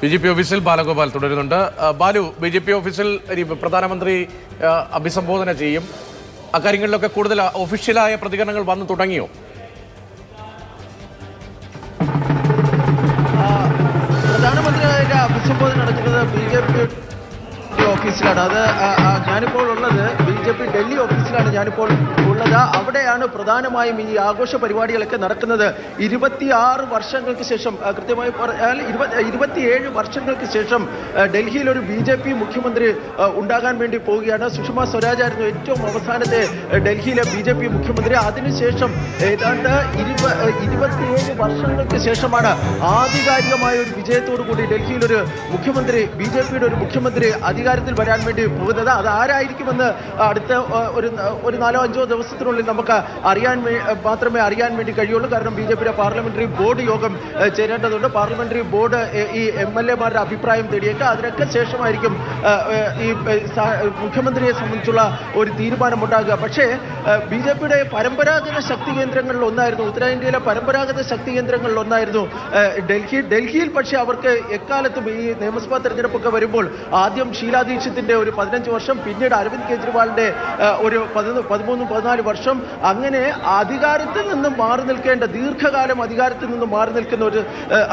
BJP ഓഫീസിൽ ബാലഗോപാൽ തുടരുന്നുണ്ട്. Balu, BJP ഓഫീസിൽ പ്രധാനമന്ത്രി അഭിസംബോധന ചെയ്യും. അക്കാര്യങ്ങളിലൊക്കെ കൂടുതൽ ഒഫീഷ്യലായ പ്രതികരണങ്ങൾ വന്നു തുടങ്ങിയോ? പ്രധാനമന്ത്രി അഭിസംബോധന നടക്കുന്നത് BJP ഓഫീസിലാണ്. അത് ഞാനിപ്പോൾ ഉള്ളത് BJP ഡൽഹി ഓഫീസിലാണ് ഞാനിപ്പോൾ ഉള്ളത്. അവിടെയാണ് പ്രധാനമായും ഈ ആഘോഷ പരിപാടികളൊക്കെ നടക്കുന്നത്. 26 വർഷങ്ങൾക്ക് ശേഷം, കൃത്യമായി പറഞ്ഞാൽ 27 വർഷങ്ങൾക്ക് ശേഷം ഡൽഹിയിൽ ഒരു BJP മുഖ്യമന്ത്രി ഉണ്ടാകാൻ വേണ്ടി പോവുകയാണ്. സുഷമ സ്വരാജ് ആയിരുന്നു ഏറ്റവും അവസാനത്തെ ഡൽഹിയിലെ BJP മുഖ്യമന്ത്രി. അതിനുശേഷം ഏതാണ്ട് 27 വർഷങ്ങൾക്ക് ശേഷമാണ് ആധികാരികമായ ഒരു വിജയത്തോടു കൂടി ഡൽഹിയിൽ ഒരു മുഖ്യമന്ത്രി, BJPയുടെ ഒരു മുഖ്യമന്ത്രി അധികാരത്തിൽ വരാൻ വേണ്ടി പോകുന്നത്. അത് ആരായിരിക്കുമെന്ന് അടുത്ത ഒരു 4-5 ദിവസത്തിനുള്ളിൽ നമുക്ക് മാത്രമേ അറിയാൻ വേണ്ടി കഴിയുള്ളൂ. കാരണം BJPയുടെ പാർലമെന്ററി ബോർഡ് യോഗം ചേരേണ്ടതുണ്ട്. പാർലമെന്ററി ബോർഡ് ഈ MLA-മാരുടെ അഭിപ്രായം തേടിയേക്ക് അതിനൊക്കെ ശേഷമായിരിക്കും ഈ മുഖ്യമന്ത്രിയെ സംബന്ധിച്ചുള്ള ഒരു തീരുമാനമുണ്ടാകുക. പക്ഷേ BJPയുടെ പരമ്പരാഗത ശക്തി കേന്ദ്രങ്ങളിൽ ഒന്നായിരുന്നു, ഉത്തരേന്ത്യയിലെ പരമ്പരാഗത ശക്തി കേന്ദ്രങ്ങളിൽ ഒന്നായിരുന്നു ഡൽഹിയിൽ. പക്ഷേ അവർക്ക് എക്കാലത്തും ഈ നിയമസഭാ തെരഞ്ഞെടുപ്പൊക്കെ വരുമ്പോൾ ആദ്യം ഷീലാ ദീക്ഷിത്തിന്റെ ഒരു 15 വർഷം, പിന്നീട് അരവിന്ദ് കെജ്രിവാളിന്റെ ഒരു 13-14 വർഷം, അങ്ങനെ അധികാരത്തിൽ നിന്ന് മാറി നിൽക്കേണ്ട, ദീർഘകാലം അധികാരത്തിൽ നിന്ന് മാറി നിൽക്കുന്ന ഒരു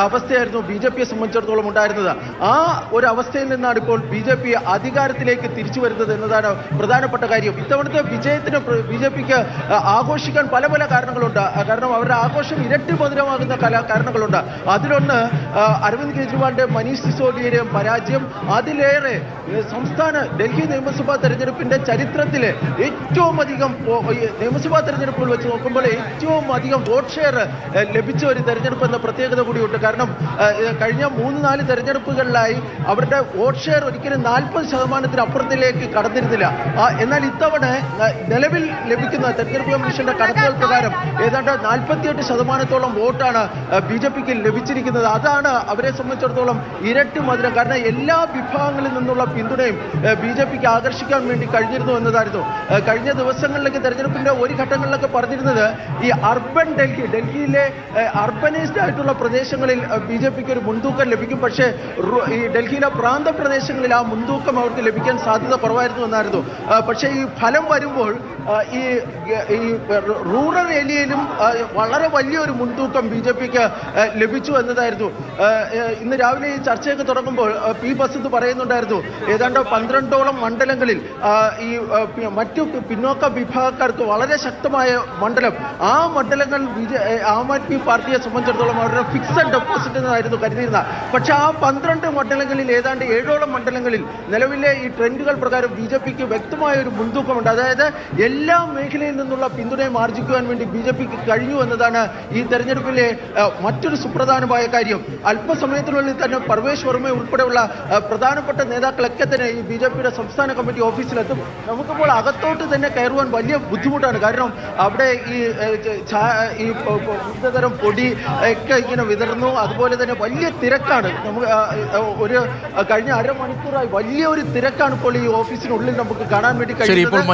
അവസ്ഥയായിരുന്നു BJPയെ സംബന്ധിച്ചിടത്തോളം ഉണ്ടായിരുന്നത്. ആ ഒരു അവസ്ഥയിൽ നിന്നാണ് ഇപ്പോൾ BJP അധികാരത്തിലേക്ക് തിരിച്ചു വരുന്നത് എന്നതാണ് പ്രധാനപ്പെട്ട കാര്യം. ഇത്തവണത്തെ വിജയത്തിന് BJPക്ക് ആഘോഷിക്കാൻ പല പല കാരണങ്ങളുണ്ട്. കാരണം അവരുടെ ആഘോഷം ഇരട്ടി മധുരമാകുന്ന കാരണങ്ങളുണ്ട്. അതിലൊന്ന് അരവിന്ദ് കെജ്രിവാളിന്റെ മനീഷ് സിസോദിയയുടെയും പരാജയം. അതിലേറെ സംസ്ഥാന ഡൽഹി നിയമസഭാ തെരഞ്ഞെടുപ്പിന്റെ ചരിത്രത്തിലെ ഏറ്റവും അധികം നിയമസഭാ തെരഞ്ഞെടുപ്പുകൾ വെച്ച് നോക്കുമ്പോൾ ഏറ്റവും അധികം വോട്ട് ഷെയർ ലഭിച്ച ഒരു തെരഞ്ഞെടുപ്പ് എന്ന പ്രത്യേകത കൂടിയുണ്ട്. കാരണം കഴിഞ്ഞ 3-4 തെരഞ്ഞെടുപ്പുകളിലായി അവരുടെ വോട്ട് ഷെയർ ഒരിക്കലും 40% അപ്പുറത്തിലേക്ക് കടന്നിരുന്നില്ല. എന്നാൽ ഇത്തവണ നിലവിൽ ലഭിക്കുന്ന തെരഞ്ഞെടുപ്പ് കമ്മീഷന്റെ കണക്കുകൾ പ്രകാരം ഏതാണ്ട് 48% വോട്ടാണ് BJPക്ക് ലഭിച്ചിരിക്കുന്നത്. അതാണ് അവരെ സംബന്ധിച്ചിടത്തോളം ഇരട്ടി മധുരം. കാരണം എല്ലാ വിഭാഗങ്ങളിൽ നിന്നുള്ള പിന്തുണയും BJPക്ക് ആകർഷിക്കാൻ വേണ്ടി കഴിഞ്ഞിരുന്നു എന്നതായിരുന്നു. കഴിഞ്ഞ ദിവസങ്ങളിലേക്ക് തെരഞ്ഞെടുപ്പിന്റെ ഒരു ഘട്ടങ്ങളിലൊക്കെ പറഞ്ഞിരുന്നത് ഈ അർബൻ ഡൽഹിയിലെ അർബനൈസ്ഡ് ആയിട്ടുള്ള പ്രദേശങ്ങളിൽ BJPക്ക് ഒരു മുൻതൂക്കം ലഭിക്കും. പക്ഷേ ഈ ഡൽഹിയിലെ പ്രാന്ത പ്രദേശങ്ങളിൽ ആ മുൻതൂക്കം അവർക്ക് ലഭിക്കാൻ സാധ്യത കുറവായിരുന്നു എന്നായിരുന്നു. പക്ഷേ ഈ ഫലം വരുമ്പോൾ ഈ റൂറൽ ഏരിയയിലും വളരെ വലിയൊരു മുൻതൂക്കം BJPക്ക് ലഭിച്ചു എന്നതായിരുന്നു. ഇന്ന് രാവിലെ ഈ ചർച്ചയൊക്കെ തുടങ്ങുമ്പോൾ P. ബസന്ത് പറയുന്നുണ്ടായിരുന്നു ഏതാണ്ട് 12ഓളം മണ്ഡലങ്ങളിൽ ഈ മറ്റു പിന്നോക്ക വിഭാഗക്കാർക്ക് വളരെ ശക്തമായ മണ്ഡലം, ആ മണ്ഡലങ്ങൾ ആം ആദ്മി പാർട്ടിയെ സംബന്ധിച്ചിടത്തോളം അവരുടെ ഫിക്സഡ് ഡെപ്പോസിറ്റ് എന്നായിരുന്നു കരുതിയിരുന്നത്. പക്ഷെ ആ 12 മണ്ഡലങ്ങളിൽ ഏതാണ്ട് 7ഓളം മണ്ഡലങ്ങളിൽ നിലവിലെ ഈ ട്രെൻഡുകൾ പ്രകാരം BJPക്ക് വ്യക്തമായ ഒരു മുൻതൂക്കമുണ്ട്. അതായത് എല്ലാ മേഖലയിൽ നിന്നുള്ള പിന്തുണയും ആർജിക്കുവാൻ വേണ്ടി BJPക്ക് കഴിഞ്ഞു എന്നതാണ് ഈ തെരഞ്ഞെടുപ്പിലെ മറ്റൊരു സുപ്രധാനമായ കാര്യം. അല്പസമയത്തിനുള്ളിൽ തന്നെ പർവേഷ് വർമ്മ ഉൾപ്പെടെയുള്ള പ്രധാനപ്പെട്ട നേതാക്കളൊക്കെ തന്നെ ഈ BJPയുടെ സംസ്ഥാന കമ്മിറ്റി ഓഫീസിലെത്തും. നമുക്കിപ്പോൾ അകത്തോട്ട് തന്നെ കയറുവാൻ വലിയ ബുദ്ധിമുട്ടാണ്. കാരണം അവിടെ ഈ വിവിധതരം പൊടി ഒക്കെ ഇങ്ങനെ വിതറുന്നു. അതുപോലെ തന്നെ വലിയ തിരക്കാണ്. നമുക്ക് ഒരു കഴിഞ്ഞ അരമണിക്കൂറായി വലിയ ഒരു തിരക്കാണ് ഇപ്പോൾ ഈ ഓഫീസിനുള്ളിൽ നമുക്ക് കാണാൻ വേണ്ടി കഴിയുന്നത്.